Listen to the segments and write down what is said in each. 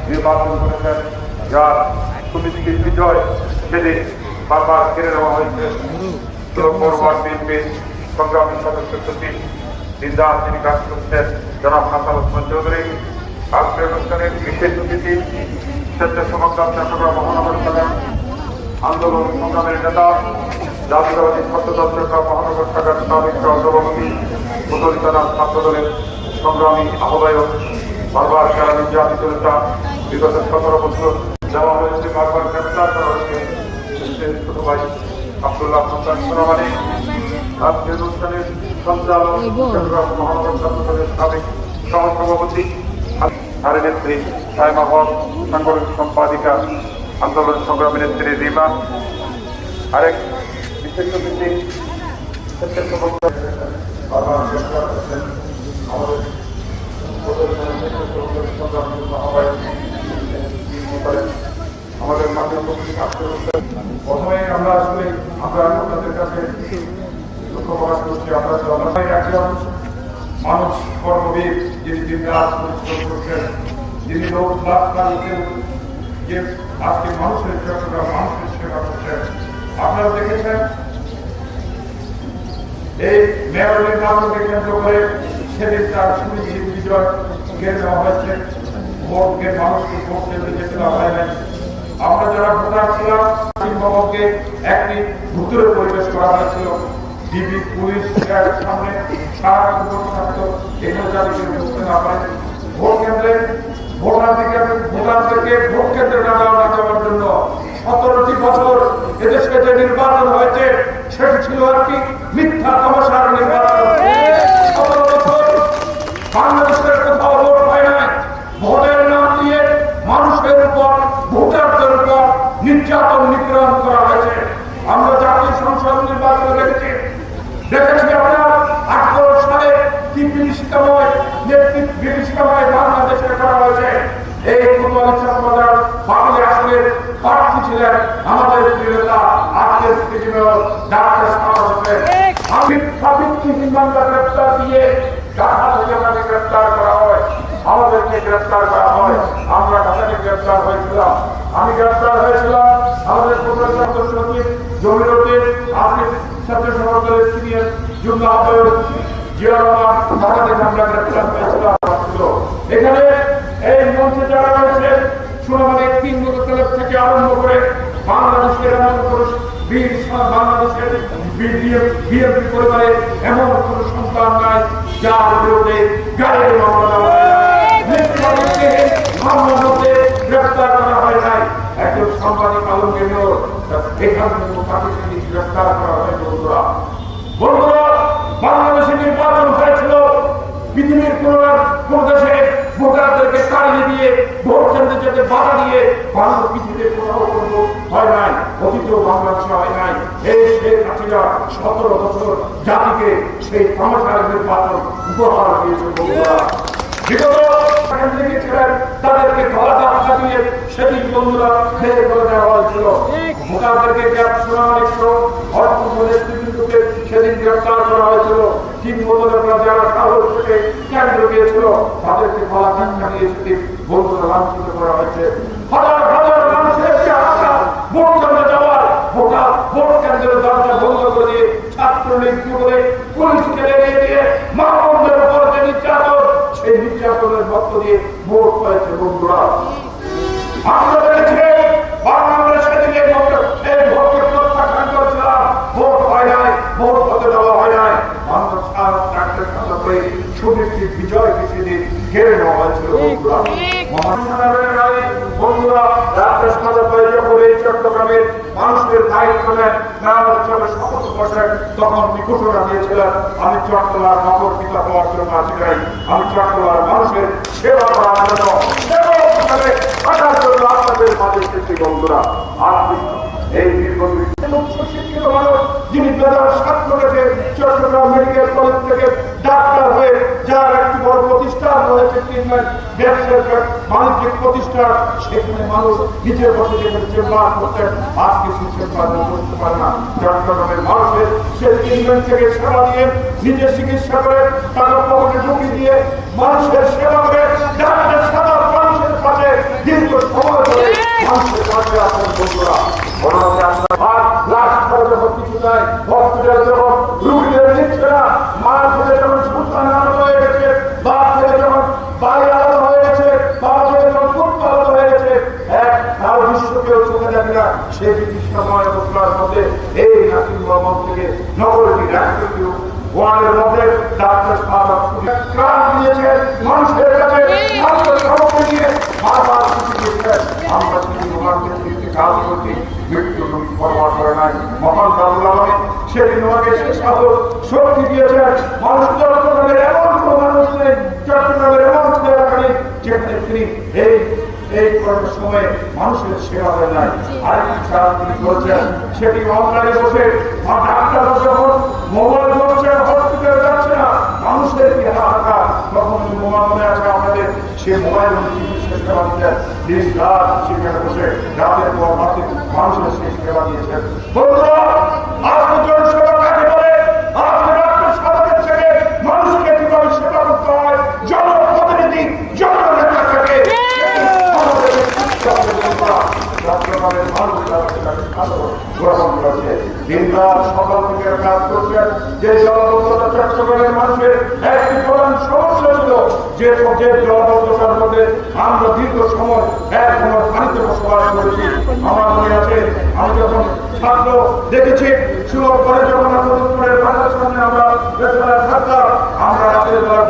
নির্বাচন করেছেন, যার সুনিশ্চিত বিজয় সেদিন বারবার কেড়ে নেওয়া হয়েছে। বিএনপির সংগ্রামী সদস্য সচিব দিনদার যিনি কাজ করছেন জনাব হাসান ওসমান চৌধুরী, আজকের অনুষ্ঠানের বিশেষ অতিথি স্বেচ্ছাসেবক দল চট্টগ্রাম মহানগর শাখার আন্দোলন সংগ্রামের নেতা জাতীয়তাবাদী ছাত্রদল চট্টগ্রাম মহানগর শাখার সাবেক সভাপতি মুতলিতানা ছাত্র দলের সংগ্রামী আহ্বায়ক, বারবার যারা নির্যাতিত নেতা বিগত 17 বছর দেওয়া হয়েছে, বারবার গ্রেপ্তার করা হয়েছে ছোট ভাই আব্দুল্লাহ হাসান সোনামানি, আজকের অনুষ্ঠানের সঞ্চালক চট্টগ্রাম মহানগর ছাত্র দলের সাবেক সহসভাপতি নারী নেত্রী সাইমা হক, সাংগঠনিক সম্পাদিকা আন্দোলন সংগ্রামী নেত্রী রিমা, আরেক বিশেষ অতিথি স্বেচ্ছাসেবক আমাদের প্রথমে আমরা আসলে আমরা আপনাদের কাছে দুঃখ প্রকাশ করছি। আমরা একজন মানুষ কর্মবীর, যিনি দিনরাত পরিশ্রম করছেন, যিনি লোক লাখ যে আজকে মানুষের সেবা করছেন। আপনারা দেখেছেন এই মেয়র নির্বাচনকে কেন্দ্র করে সেদিন তার সুনিশ্চিত বিজয় কেড়ে নেওয়া হয়েছে। ভোটকে মানুষকে ভোট কেন্দ্রে যেতে দেওয়া হয় নাই। আমরা যারা ভোটার ছিলাম ভবনকে একটি ভুতুরে পরিবেশ করা হয়েছিল। ডিবি পুলিশ সামনে সারা ভোট থাকতো, এখানে যাদেরকে ঢুকতে না পারে। ভোট কেন্দ্রে ভোটারদেরকে ভোট কেন্দ্রে না যাওয়ার জন্য 17টি বছর এদেশে যে নির্বাচন হয়েছে সেটি ছিল একটি মিথ্যা তামাশার নির্বাচন। 17 বছর বাংলাদেশের কোথাও ভোট হয় নাই। ভোটের নাম দিয়ে মানুষের উপর, ভোটারদের উপর নির্যাতন নিপীড়ন করা হয়েছে। আমরা জাতীয় সংসদ নির্বাচন দেখেছি আপনার 18 সালে কি বিভীষিকাময় বাংলাদেশে করা হয়েছে। এই কোতোয়ালি চকবাজার বাঙালি আসনের প্রার্থী ছিলেন আমাদের প্রিয় নেতা আজকের ডাক্তার সাহেব হোসেন। আমি সাবিত্রী মামলা গ্রেপ্তার দিয়ে ঢাকা থেকে আমাকে গ্রেপ্তার করা হয়, আমাদেরকে গ্রেপ্তার করা হয়। আমরা ঢাকাকে গ্রেপ্তার হয়েছিলাম। আমি গ্রেপ্তার হয়েছিলাম। আমাদের প্রধান সচিব জমিরুদ্দিন, আজকে ছাত্র সংগঠনের সিনিয়র যুগ্ম আহ্বায়ক জিয়া রহমান, ঢাকা থেকে আমরা গ্রেপ্তার হয়েছিলাম। এখানে এই মঞ্চে যারা রয়েছে সোনামানি 3 বছর থেকে আরম্ভ করে বাংলাদেশের বাংলাদেশের বিএনপি পরিবারে এমন কোন সন্তান নাই যার বিরুদ্ধে গাড়ির মামলা গ্রেপ্তার করা হয় নাই। একজন সাংবাদিক আলমগীর এখান থেকে পাকিস্তানি গ্রেপ্তার করা হয়। বন্ধুরা, বাংলাদেশে নির্বাচন হয়েছিল পৃথিবীর কোন দেশে ভোটারদেরকে তাড়িয়ে দিয়ে ভোট কেন্দ্রে যেতে বাধা দিয়ে পৃথিবীতে কোথাও কোনো হয় নাই, অতীতেও বাংলাদেশে হয় নাই। এই শেখ হাসিনা 17 বছর জাতিকে সেই তামাশার নির্বাচন উপহার দিয়েছে। তাদেরকে গলা ধাক্কা দিয়ে সেদিন বন্ধুরা ফেলে করে দেওয়া হয়েছিল। ভোটারদেরকে সেদিন গ্রেপ্তার করা হয়েছিল। যারা সাহস থেকে কেন্দ্র গিয়েছিল তাদেরকে গলা ধাক্কা দিয়ে সেদিন বন্ধুরা লাঞ্ছিত করা হয়েছে। হাজার হাজার মানুষের ভোট কেন্দ্রে যাওয়ার ভোট কেন্দ্রের দরজা বন্ধ করে দিয়ে ছাত্রলীগ করে পুলিশকে লেগে দিয়ে মা বোনদের উপর যে নির্যাতন, সেই নির্যাতনের মধ্য দিয়ে ভোট হয়েছে। বন্ধুরা, আমরা দেখেছি বাংলাদেশে দিকে এই ভোটকে প্রত্যাখ্যান করেছিলাম। ভোট হয় নাই, ভোট হতে দেওয়া হয় নাই। সুনিশ্চিত বিজয় সেদিন কেড়ে নেওয়া হয়েছিল। বন্ধুরা, চট্টগ্রামের মানুষের দায়িত্ব নেন শপথ বসেন, তখন ঘোষণা দিয়েছিলেন আমি চট্টলার নগর পিতা হওয়ার জন্য আসি নাই, আমি চট্টলার মানুষের সেবা করার জন্য থাকার জন্য আপনাদের মাঝে এসেছি। বন্ধুরা, এই শিক্ষিত মানুষ যিনি 2007 থেকে চট্টগ্রাম মেডিকেল কলেজ থেকে ডাক্তার হয়ে যার একটি বড় প্রতিষ্ঠান রয়েছে, ব্যবসায়িক বাণিজ্যিক প্রতিষ্ঠান, সেখানে মানুষ নিজের বসে যেখানে চেম্বার করতেন, আজকে সেই চেম্বার করতে পারে না। চট্টগ্রামের মানুষের সেই ট্রিটমেন্ট থেকে সেবা দিয়ে নিজের চিকিৎসা করে টাকা পকেটে ঢুকিয়ে দিয়ে মানুষের সেবা করে ডাক্তার সাধারণ মানুষের পাশে আর লাশ ছাড়া যখন কিছু নাই, হসপিটাল যখন রুগীদের নিচ্ছে না, মা ছেলে যখন সুস্থ হয়ে গেছে, বাপ ছেলে যখন বাড়ি আলাদা হয়ে গেছে, বাবা ছেলে যখন পুত্র আলাদা হয়ে গেছে, এক তার বিশ্বকেও চোখে যাবে না। সেই বিতৃষ্ণাময় অবস্থার মধ্যে এই নাসির মোহাম্মদ থেকে নগরী রাষ্ট্রীয় ওয়ার্ডের মধ্যে ডাক্তার সাহেব প্রাণ দিয়েছেন মানুষের কাছে, মানুষের সমস্যা নিয়ে বারবার কিছু দিয়েছেন। আমরা যদি ওনাকে কাজ করছি, মৃত্যু পরবার করে নাই। মহান রাবুল সেদিন ওনাকে সে সাহস শক্তি দিয়েছেন। মানুষ চট্টগ্রামের এমন কোন মানুষ নেই, চট্টগ্রামের এমন কোন এলাকা নেই যেখানে তিনি এই সময়ে মানুষের সেবা দেন নাই। আরেকটি কাজ তিনি করেছেন, সেটি অনলাইনে বসে ডাক্তার যখন মোবাইল করছে, হসপিটালে যাচ্ছে না, মানুষের কি হাহাকার, তখন মোবাইল মনে আছে আমাদের সে মোবাইল সেবা দিতেন। দিন রাত সেখানে বসে রাতের পর রাতে মানুষের সেই সেবা দিয়েছেন। আপনি জনসেবা কাকে বলে? আপনি ডাক্তার সাহেবের থেকে মানুষকে কিভাবে সেবা করতে হয়, জনপ্রতিনিধি জননেতা থেকে চট্টগ্রামের মানুষ গ্রহণ করেছে। দিনরাত সকাল থেকে কাজ করছেন। যে জলবদ্ধতা চট্টগ্রামের মানুষের একটি প্রধান সমস্যা ছিল, যে জলবদ্ধতার মধ্যে আমরা দীর্ঘ সময় এক সময় পানিতে বসবাস করেছি। আমার মনে আছে, আমি যখন ছাত্র দেখেছি সুলভ করে যখন আমাদের বাসার সামনে আমরা থাকতাম, আমরা রাতের বেলা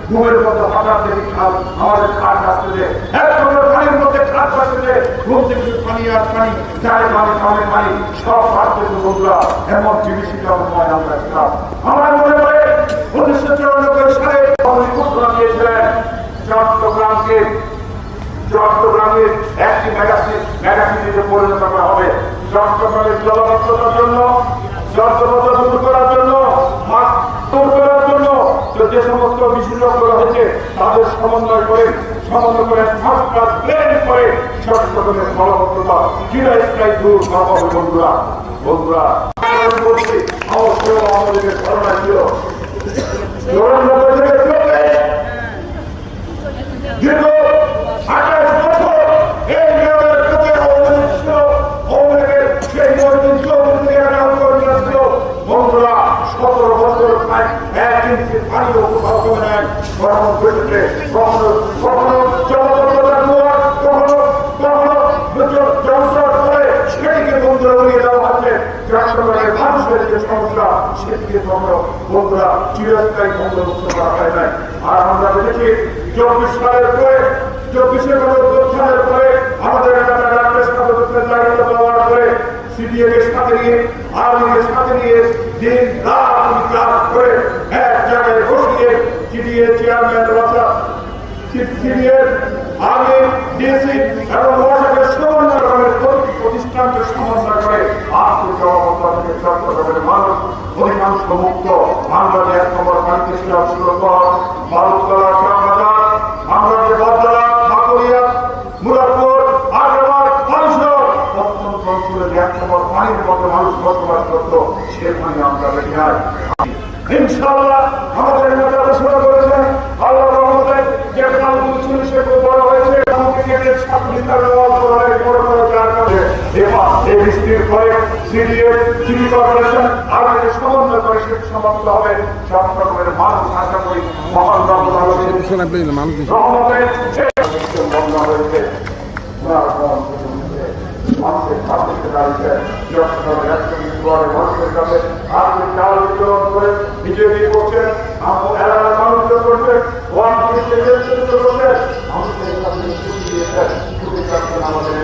ঘুমের মতো হঠাৎ দেখি খাল আমাদের খাট আসতেছে, এক সময় পানির মধ্যে খাট আসতেছে, ঘুম থেকে পানি আর পানি, চায় পানি খাওয়ার পানি সব আসতেছে। বন্ধুরা, এমন জিনিসটা আমরা ছিলাম। আমার মনে পড়ে 1994 সালে ঘোষণা দিয়েছিলেন চট্টগ্রামের একটি মেগাসিটিতে পরিণত করা হবে। চট্টগ্রামের জলবদ্ধতার জন্য, জলবদ্ধতা দূর করার জন্য, যে সমস্ত বিশেষজ্ঞ রয়েছে তাদের সমন্বয় করে প্ল্যান করে চট্টগ্রামের জলবদ্ধতা চিরস্থায়ী দূর করা হবে। বন্ধুরা অবশ্যই আমাদের ধারণা ছিল দীর্ঘ 28 বছর এই মেয়রের কাছে সেই বন্ধুরা 17 বছর প্রায় 1 ইঞ্চি পানিও কোথাও কমে নেয়। কখনো ঘটেছে, কখনো জলবদ্ধতা জোয়ার, কখনো জলচর করে সেটিকে বন্ধুরা উড়িয়ে দেওয়া হচ্ছে। চট্টগ্রামের মানুষের যে সমস্যা, সেটিকে বন্ধুরা চিরস্থায়ী বন্ধুমুক্ত করা হয় নাই। আর আমরা দেখেছি 24 সালের পরে, 24 সালের পরে আমাদের এলাকার রাজ্যের সদস্যের দায়িত্ব দেওয়ার পরে সিডিএর সাথে নিয়ে, আর্মির সাথে নিয়ে দিন রাত কাজ করে এক জায়গায় বসিয়ে সিডিএ চেয়ারম্যান সিডিএর আর্মি ডিএসি এবং ওয়াটারের সমন্বয়ের প্রতিটি প্রতিষ্ঠানকে সমন্বয় করে আর্থিক জবাবদিহিতা থেকে চট্টগ্রামের মানুষ অধিকাংশ মুক্ত। আমরা যে 1 নম্বর পানিতে ছিলাম সুরক্ষণ, বালুতলা, শ্যামবাজার, আমরা যে বদলা, বাকলিয়া, মুরাদপুর, আগ্রাবাদ, মানুষের অত্যন্ত অঞ্চলে যে 1 নম্বর পানির মধ্যে মানুষ বসবাস করত, সে পানি আমরা দেখি নাই। ইনশাআল্লাহ আমাদের নেতা ঘোষণা করেছেন, আল্লাহ রহমতে যে প্রাণগুলো ছিল সে খুব বড় হয়েছে। আমাকে কেটে ছাত্রীদের বড় যার কাছে এই বৃষ্টির পরে সিটি কর্পোরেশন আগে সমন্বয় করে সেটি সমাপ্ত হবে। চট্টগ্রামের মানুষ আশা করি মহান রহমতে হয়েছে। মানুষের সাথে দাঁড়িয়েছে মানুষের কাছে আপনি চাল বিতরণ করে বিজেপি করছেন, এলাকার মানুষদের করছেন, মানুষের কাছে ছুটি দিয়েছেন। ছুটি কাটছেন আমাদের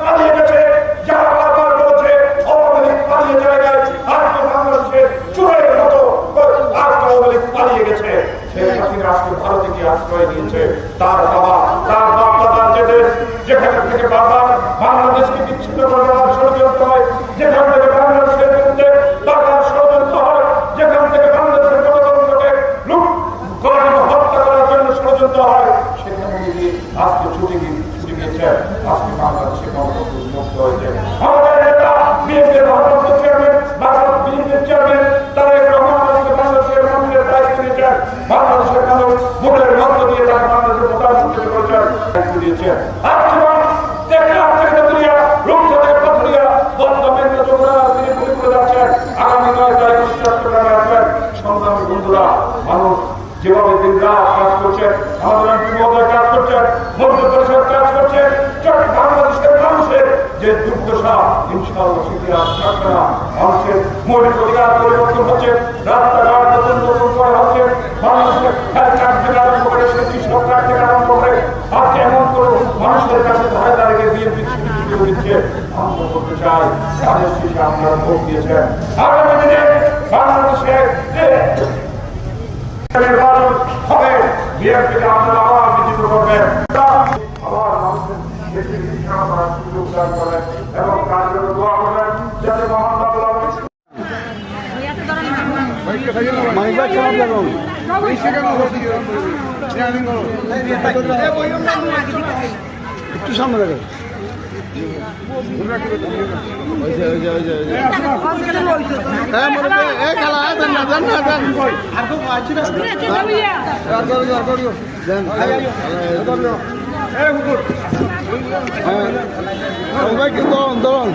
পালিয়ে যাবে, যারা বারবার বলছে পালিয়ে জায়গায় আজকে বাংলাদেশে চুরের মতো পালিয়ে গেছে। শেখ হাসিনা আজকে ভারতে গিয়ে আশ্রয় দিয়েছে। তার বাপ দাদার যে দেশ, যেখান থেকে বাংলাদেশকে বিচ্ছিন্ন করে দেওয়ার ষড়যন্ত্র হয়, যেখান থেকে বাংলাদেশের বিরুদ্ধে টাকার ষড়যন্ত্র হয়, যেখান থেকে বাংলাদেশের গণতন্ত্রকে হত্যা করার জন্য ষড়যন্ত্র হয়, সেখানে গিয়ে আজকে ছুটি গিয়েছে। আজকে বাংলাদেশে গণতন্ত্র মুক্ত হয়েছে। আমাদের নেতা বিএনপির ভারপ্রাপ্ত চেয়ারম্যান, বিএনপির চেয়ারম্যান তারেক রহমান আজকে বাংলাদেশের মানুষের দায়িত্ব নিয়েছেন। বাংলাদেশের মানুষ ভোটের মধ্য দিয়ে তাকে বাংলাদেশের প্রধানমন্ত্রী করেছেন, দায়িত্ব দিয়েছেন। ভাবে দিন রাত কাজ করছেন, আমাদের এমপি মহোদয় কাজ করছেন, মন্ত্রিপরিষদ কাজ করছেন। বাংলাদেশের মানুষের যে দুর্দশা ইনশাআল্লাহ সেটি আর থাকবে না। মানুষের মৌলিক অধিকার পরিবর্তন হচ্ছে, রাস্তাঘাট নতুন করা হচ্ছে, মানুষের কাজ থেকে আরম্ভ করে কৃষক কাজ থেকে আরম্ভ করে আজকে এমন করে মানুষের কাছে ধারে দাঁড়িয়ে বিএনপি দিচ্ছে। আমরা করতে চাই তাদের শেষে আপনারা ভোট দিয়েছেন। আগামী দিনে বাংলাদেশের নির্বাচন হবে, বিএনপিকে আপনারা আবার বিজয়ী করবেন, আবার মানুষের বেশি শিক্ষা করার সুযোগ দান করেন এবং কাজগুলো দোয়া করবেন যাতে মহান একটু সামনে দেখো দরন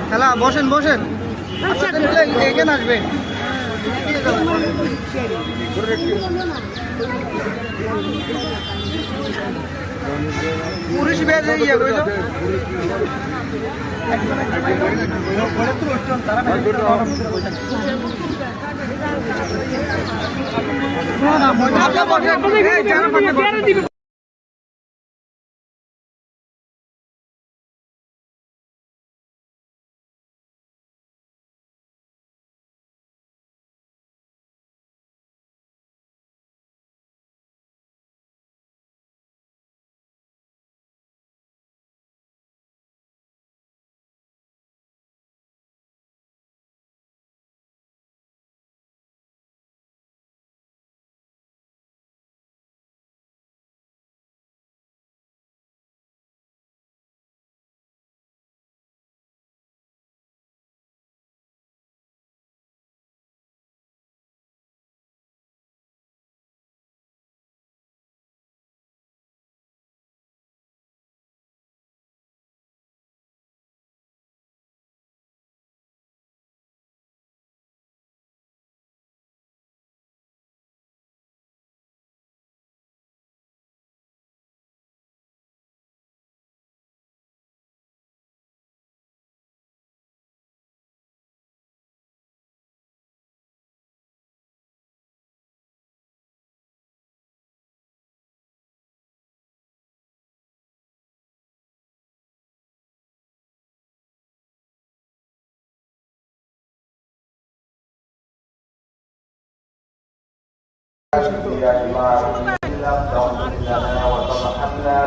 খেলা বসেন বসেন এখানে আসবে পুলিশ বেড়ে ইয়ে কইল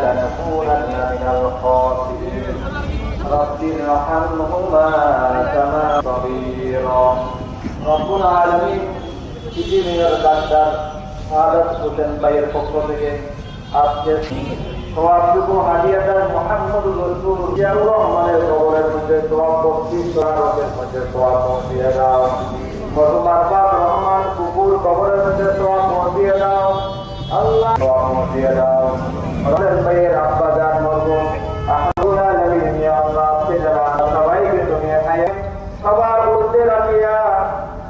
لنكونن من الخاسرين رب ارحمهما كما صغيرا رب العالمين পৃথিবীর ডাক্তার সাদাত হোসেন ভাইয়ের পক্ষ থেকে আজকে সওয়াবটুকু হাদিয়া দেন মুহাম্মদুর রাসূল জিয়াউর রহমানের কবরের মধ্যে দোয়া করছি, সওয়াবের মধ্যে দোয়া পৌঁছিয়ে দাও। মধুমারবাদ রহমান কুকুর কবরের মধ্যে দোয়া পৌঁছিয়ে দাও আল্লাহ, দোয়া পৌঁছিয়ে দাও। হোসেন ভাইয়ের আব্বা জান মরহুম আহমদুল আলামিন ইয়া আল্লাহ আপনি জানান সবাইকে তুমি হায়াত সবার ঊর্ধ্বে রাখিয়া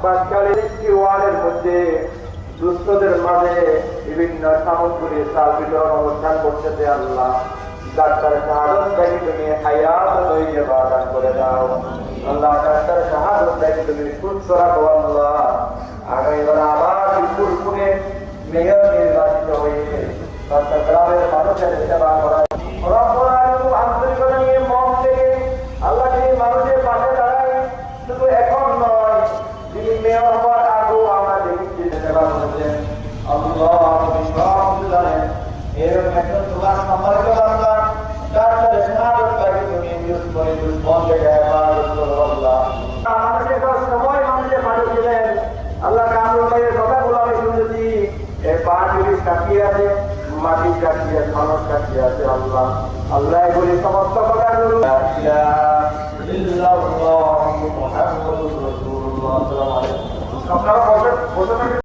বাসকালের ওয়ালের মধ্যে দুস্থদের মাঝে বিভিন্ন সামগ্রী চাল বিতরণ অনুষ্ঠান করতেছে আল্লাহ। ডাক্তার শাহাদত ভাই তুমি হায়াত তৈয়বা দান করে দাও আল্লাহ। ডাক্তার শাহাদত ভাই তুমি সুস্থ রাখো আল্লাহ। আগামীবার আবার বিপুলপুরে মেয়র নির্বাচিত হয়ে গ্রামের মানুষের সেবা করা আন্তরিকতা নিয়ে মন থেকে আল্লাহ তিনি মানুষের পাশে দাঁড়ায়। শুধু এখন নয়, তিনি মেয়র হওয়ার আগেও আমরা দেখেছি সেবা করেছেন আল্লাহ। আপনি সব জানেন এরকম একজন তোমার সম্পর্ক আল্লাহ ডাক্তার শাহাদত ভাইকে তুমি ইউজ করে দুর্বল জায়গায় আল্লাহ মানুষের সময় মানুষের ভালো ছিলেন আল্লাহ। কামরুল ভাইয়ের কথাগুলো আমি শুনেছি, এই পাহাড়গুলি সাক্ষী আছে, মাটির সাক্ষী আছে, মানুষ সাক্ষী আছে আল্লাহ। আল্লাহ এগুলি সমস্ত কথাগুলো আপনারা